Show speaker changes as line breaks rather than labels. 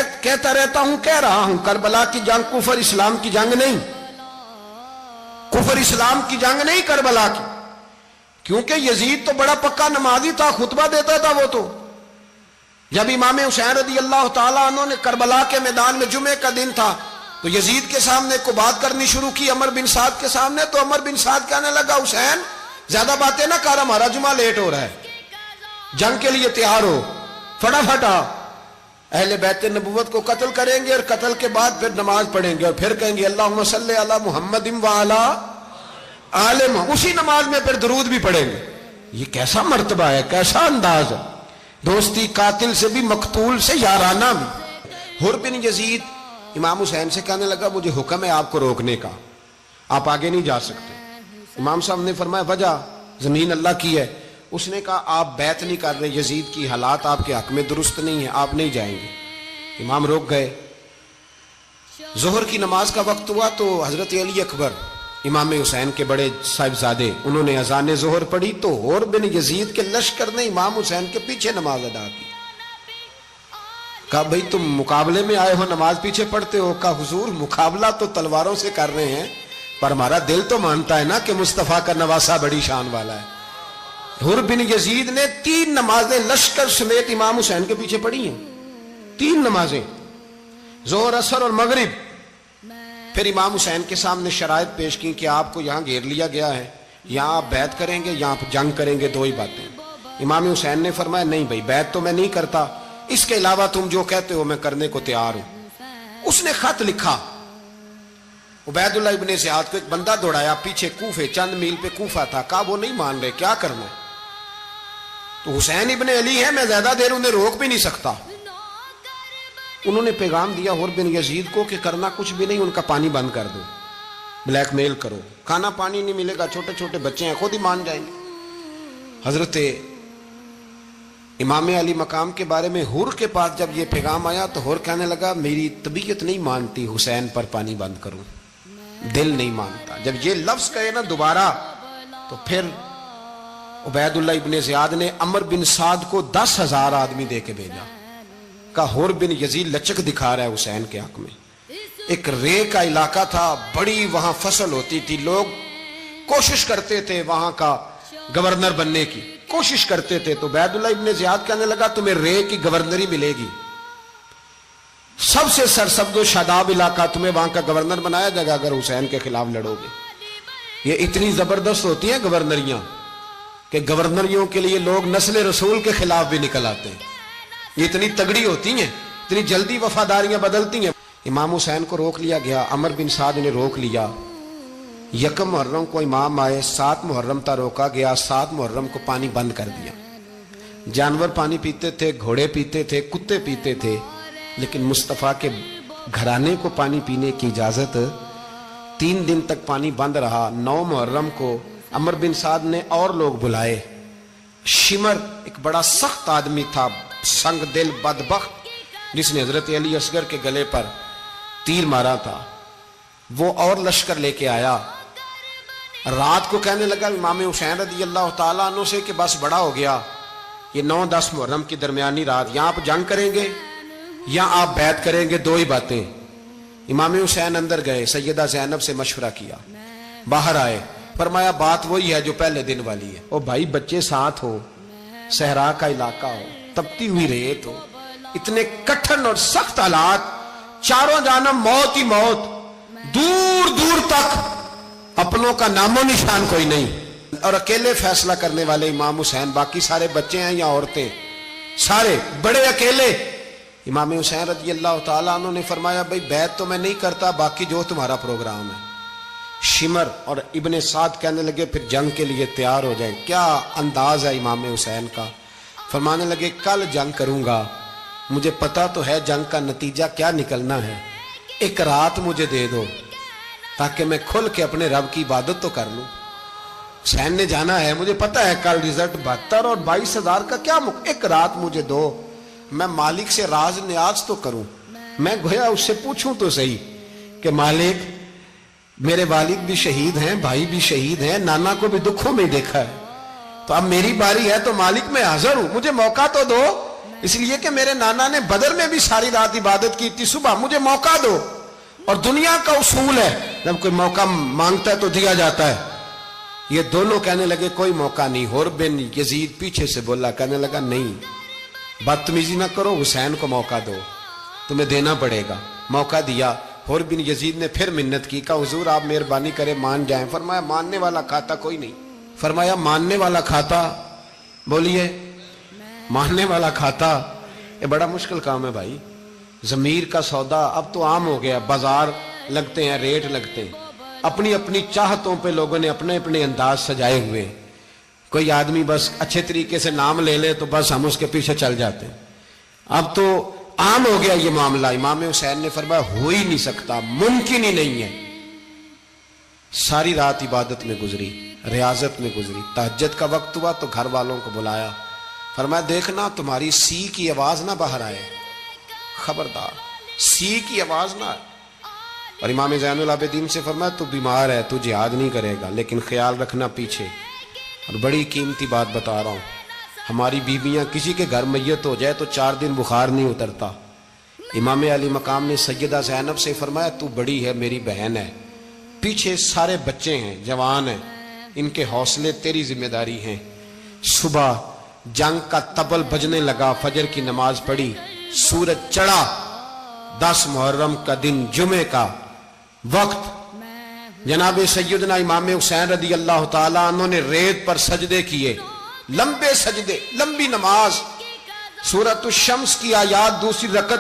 कहता रहता हूं, कह रहा हूं, करबला की जंग कुफर इस्लाम की जंग नहीं, कुफर इस्लाम की जंग नहीं करबला की, क्योंकि यजीद तो बड़ा पक्का नमाजी था, खुतबा देता था वो तो। जब इमाम हुसैन रज़ी अल्लाह ताला अन्हु ने करबला के मैदान में जुमे का दिन था तो यजीद के सामने को बात करनी शुरू की, अमर बिन साद के सामने। तो अमर बिन साद कहने लगा, हुसैन ज्यादा बातें ना कर, हमारा जुमा लेट हो रहा है, जंग के लिए तैयार हो, फटाफट आ। अहले बैत नबुव्वत को कत्ल करेंगे और कत्ल के बाद फिर नमाज पढ़ेंगे और फिर कहेंगे अल्लाहुम्मा सल्ली अला मुहम्मदिन व अला आले मुहम्मद, उसी नमाज में फिर दरूद भी पढ़ेंगे। ये कैसा मर्तबा है, कैसा अंदाज है। दोस्ती कातिल से भी, मकतूल से याराना भी। हुर बिन यजीद इमाम हुसैन से कहने लगा, मुझे हुक्म है आपको रोकने का, आप आगे नहीं जा सकते। इमाम साहब ने फरमाया, वजह जमीन अल्लाह की है। उसने कहा, आप बैत नहीं कर रहे, यजीद की हालात आपके हक में दुरुस्त नहीं है, आप नहीं जाएंगे। इमाम रोक गए। जोहर की नमाज का वक्त हुआ तो हजरत अली अकबर इमाम हुसैन के बड़े साहिबजादे, उन्होंने अजान जोहर पढ़ी तो हुर बिन यजीद के लश्कर ने इमाम हुसैन के पीछे नमाज अदा की। कहा, भाई तुम मुकाबले में आए हो, नमाज पीछे पढ़ते हो? कहा, हुजूर मुकाबला तो तलवारों से कर रहे हैं, पर हमारा दिल तो मानता है ना कि मुस्तफा का नवासा बड़ी शान वाला है। हुर बिन यजीद ने 3 नमाजें लश्कर समेत इमाम हुसैन के पीछे पढ़ी हैं, 3 नमाजें, जोहर, असर और मगरिब। फिर इमाम हुसैन के सामने शराइत पेश की कि आपको यहां घेर लिया गया है, यहां आप बैत करेंगे, यहां आप जंग करेंगे, 2 ही बातें। इमाम हुसैन ने फरमाया, नहीं भाई, बैत तो मैं नहीं करता, इसके अलावा तुम जो कहते हो मैं करने को तैयार हूं। उसने खत लिखा, उबैदुल्लाह इब्ने ज़ियाद को एक बंदा दौड़ाया पीछे, कूफे, चंद मील पे कूफा था। कहा, वो नहीं मान रहे, क्या करना है? तो हुसैन इब्ने अली है, मैं ज्यादा देर उन्हें रोक भी नहीं सकता। उन्होंने पैगाम दिया हुर बिन यजीद को कि करना कुछ भी नहीं, उनका पानी बंद कर दो, ब्लैकमेल करो, खाना पानी नहीं मिलेगा, छोटे छोटे बच्चे हैं, खुद ही मान जाएंगे। हजरत इमाम अली मकाम के बारे में हुर के पास जब ये पैगाम आया तो हुर कहने लगा, मेरी तबीयत नहीं मानती हुसैन पर पानी बंद करूं, दिल नहीं मानता। जब ये लफ्ज कहे ना दोबारा, तो फिर उबैदुल्लाह इब्ने ज़ियाद ने अमर बिन साद को 10,000 आदमी दे के भेजा। का हुर बिन यजीद लचक दिखा रहा है हुसैन के हक में। एक रे का इलाका था, बड़ी वहां फसल होती थी, लोग कोशिश करते थे वहां का गवर्नर बनने की, कोशिश करते थे। तो उबैदुल्लाह इब्ने ज़ियाद कहने लगा, तुम्हें रे की गवर्नरी मिलेगी, सबसे सरसब्दो शादाब इलाका, तुम्हें वहां का गवर्नर बनाया जाएगा अगर हुसैन के खिलाफ लड़ोगे। ये इतनी जबरदस्त होती है गवर्नरियां कि गवर्नरियों के लिए लोग नस्ल रसूल के खिलाफ भी निकल आते हैं। ये इतनी तगड़ी होती हैं, इतनी जल्दी वफादारियां बदलती हैं। इमाम हुसैन को रोक लिया गया, अमर बिन साद ने रोक लिया। यकम मुहर्रम को इमाम आए, 7 मुहर्रम तक रोका गया, 7 मुहर्रम को पानी बंद कर दिया। जानवर पानी पीते थे, घोड़े पीते थे, कुत्ते पीते थे, लेकिन मुस्तफ़ा के घराने को पानी पीने की इजाजत 3 दिन तक पानी बंद रहा। 9 मुहर्रम को अमर बिन साद ने और लोग बुलाए। शिमर एक बड़ा सख्त आदमी था, संग दिल बदबख्त, जिसने हजरत अली असगर के गले पर तीर मारा था, वो और लश्कर लेके आया। रात को कहने लगा इमाम हुसैन रज़ी अल्लाह ताला अन्हु से कि बस बड़ा हो गया, ये 9-10 मुहर्रम की दरमियानी रात, यहां आप जंग करेंगे या आप बैत करेंगे, 2 ही बातें। इमाम हुसैन अंदर गए, सैयदा ज़ैनब से मशवरा किया, बाहर आए, फरमाया बात वही है जो पहले दिन वाली है। ओ भाई, बच्चे साथ हो, सहरा का इलाका हो, तपती हुई रेत हो, इतने कठिन और सख्त हालात, चारों जानब मौत ही मौत, दूर दूर तक अपनों का नामो निशान कोई नहीं, और अकेले फैसला करने वाले इमाम हुसैन, बाकी सारे बच्चे हैं या औरतें, सारे बड़े अकेले। इमाम हुसैन रज़ी अल्लाह ताला अन्हु ने फरमाया, भाई बैत तो मैं नहीं करता, बाकी जो तुम्हारा प्रोग्राम है। शिमर और इब्ने साद कहने लगे, फिर जंग के लिए तैयार हो जाए। क्या अंदाज है इमाम हुसैन का। फरमाने लगे, कल जंग करूंगा, मुझे पता तो है जंग का नतीजा क्या निकलना है, एक रात मुझे दे दो ताकि मैं खुल के अपने रब की इबादत तो कर लूं। हुसैन ने जाना है, मुझे पता है कल रिजल्ट 72 और 22,000 का क्या, एक रात मुझे दो, मैं मालिक से राज न्याज तो करूं, मैं गोया उससे पूछूं तो सही कि मालिक, मेरे वालिद भी शहीद हैं, भाई भी शहीद हैं, नाना को भी दुखों में देखा है, तो अब मेरी बारी है, तो मालिक मैं हाजिर हूं, मुझे मौका तो दो। اس لیے کہ میرے نانا نے بدر میں بھی ساری رات عبادت کی تھی. صبح مجھے موقع دو. اور دنیا کا اصول ہے جب کوئی موقع مانگتا ہے تو دیا جاتا ہے. یہ دونوں کہنے لگے کوئی موقع نہیں. حر بن یزید پیچھے سے بولا, کہنے لگا نہیں بدتمیزی نہ کرو, حسین کو موقع دو, تمہیں دینا پڑے گا. موقع دیا. حر بن یزید نے پھر منت کی, کہا حضور آپ مہربانی کریں مان جائیں. فرمایا ماننے والا کھاتا کوئی نہیں. فرمایا ماننے والا کھاتا, بولیے ماننے والا کھاتا. یہ بڑا مشکل کام ہے بھائی. ضمیر کا سودا اب تو عام ہو گیا, بازار لگتے ہیں, ریٹ لگتے ہیں, اپنی اپنی چاہتوں پہ لوگوں نے اپنے اپنے انداز سجائے ہوئے. کوئی آدمی بس اچھے طریقے سے نام لے لے تو بس ہم اس کے پیچھے چل جاتے ہیں. اب تو عام ہو گیا یہ معاملہ. امام حسین نے فرمایا ہو ہی نہیں سکتا, ممکن ہی نہیں ہے. ساری رات عبادت میں گزری, ریاضت میں گزری. تہجد کا وقت ہوا تو گھر والوں کو بلایا. فرمایا دیکھنا تمہاری سی کی آواز نہ باہر آئے, خبردار سی کی آواز نہ آئے. اور امام زین العابدین سے فرمایا تو بیمار ہے, تو جہاد نہیں کرے گا, لیکن خیال رکھنا پیچھے. اور بڑی قیمتی بات بتا رہا ہوں, ہماری بیویاں کسی کے گھر میت ہو جائے تو 4 دن بخار نہیں اترتا. امام علی مقام نے سیدہ زینب سے فرمایا تو بڑی ہے, میری بہن ہے, پیچھے سارے بچے ہیں, جوان ہیں, ان کے حوصلے تیری ذمہ داری ہیں. صبح جنگ کا طبل بجنے لگا, فجر کی نماز پڑھی, سورج چڑھا. 10 محرم کا دن, جمعے کا وقت. جناب سیدنا امام حسین رضی اللہ تعالیٰ عنہ نے ریت پر سجدے کیے, لمبے سجدے, لمبی نماز. سورۃ الشمس کی آیات دوسری رکعت